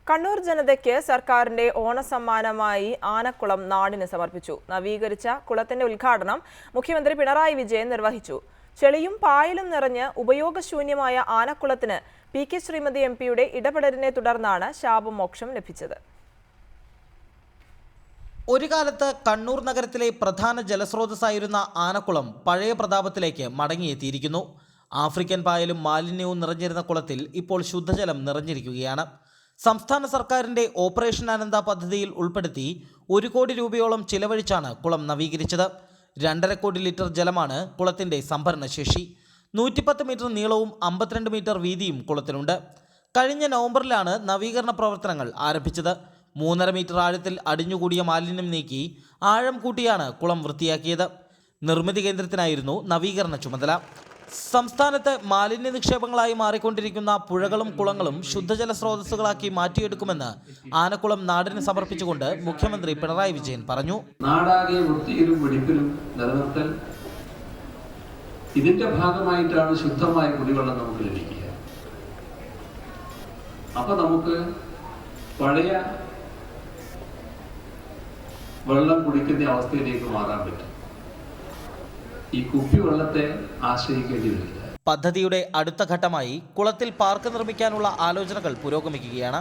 കണ്ണൂർ ജനതയ്ക്ക് സർക്കാരിന്റെ ഓണസമ്മാനമായി ആനക്കുളം നാടിന് സമർപ്പിച്ചു. നവീകരിച്ച കുളത്തിന്റെ ഉദ്ഘാടനം മുഖ്യമന്ത്രി പിണറായി വിജയൻ നിർവഹിച്ചു. ചെളിയും പായലും നിറഞ്ഞ് ഉപയോഗശൂന്യമായ ആനക്കുളത്തിന് പി കെ ശ്രീമതി എംപിയുടെ ഇടപെടലിനെ തുടർന്നാണ് ശാപമോക്ഷം ലഭിച്ചത്. ഒരു കാലത്ത് കണ്ണൂർ നഗരത്തിലെ പ്രധാന ജലസ്രോതസ്സായിരുന്ന ആനക്കുളം പഴയ പ്രതാപത്തിലേക്ക് മടങ്ങിയെത്തിയിരിക്കുന്നു. ആഫ്രിക്കൻ പായലും മാലിന്യവും നിറഞ്ഞിരുന്ന കുളത്തിൽ ഇപ്പോൾ ശുദ്ധജലം നിറഞ്ഞിരിക്കുകയാണ്. സംസ്ഥാന സർക്കാരിന്റെ ഓപ്പറേഷൻ ആനന്ദ പദ്ധതിയിൽ ഉൾപ്പെടുത്തി 1 കോടി രൂപയോളം ചിലവഴിച്ചാണ് കുളം നവീകരിച്ചത്. 2.5 കോടി ലിറ്റർ ജലമാണ് കുളത്തിന്റെ സംഭരണശേഷി. 110 മീറ്റർ നീളവും 52 മീറ്റർ വീതിയും കുളത്തിനുണ്ട്. കഴിഞ്ഞ നവംബറിലാണ് നവീകരണ പ്രവർത്തനങ്ങൾ ആരംഭിച്ചത്. 3.5 മീറ്റർ ആഴത്തിൽ അടിഞ്ഞുകൂടിയ മാലിന്യം നീക്കി ആഴം കൂട്ടിയാണ് കുളം വൃത്തിയാക്കിയത്. നിർമ്മിതി കേന്ദ്രത്തിനായിരുന്നു നവീകരണ ചുമതല. സംസ്ഥാനത്ത് മാലിന്യ നിക്ഷേപങ്ങളായി മാറിക്കൊണ്ടിരിക്കുന്ന പുഴകളും കുളങ്ങളും ശുദ്ധജല സ്രോതസ്സുകളാക്കി മാറ്റിയെടുക്കുമെന്ന് ആനക്കുളം നാടിന് സമർപ്പിച്ചുകൊണ്ട് മുഖ്യമന്ത്രി പിണറായി വിജയൻ പറഞ്ഞു. നാടാകെ വൃത്തിയിലും വെടിപ്പിലും നിലനിർത്തൽ, ഇതിന്റെ ഭാഗമായിട്ടാണ് ശുദ്ധമായ കുടിവെള്ളം നമുക്ക് ലഭിക്കുക. അപ്പൊ നമുക്ക് പഴയ വെള്ളം കുടിക്കുന്ന അവസ്ഥയിലേക്ക് മാറാൻ പറ്റും. ഈ കുപ്പിവെള്ളത്തെ ആശ്രയിക്കേണ്ടി വരില്ല. പദ്ധതിയുടെ അടുത്ത ഘട്ടമായി കുളത്തിൽ പാർക്ക് നിർമ്മിക്കാനുള്ള ആലോചനകൾ പുരോഗമിക്കുകയാണ്.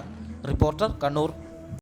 റിപ്പോർട്ടർ, കണ്ണൂർ.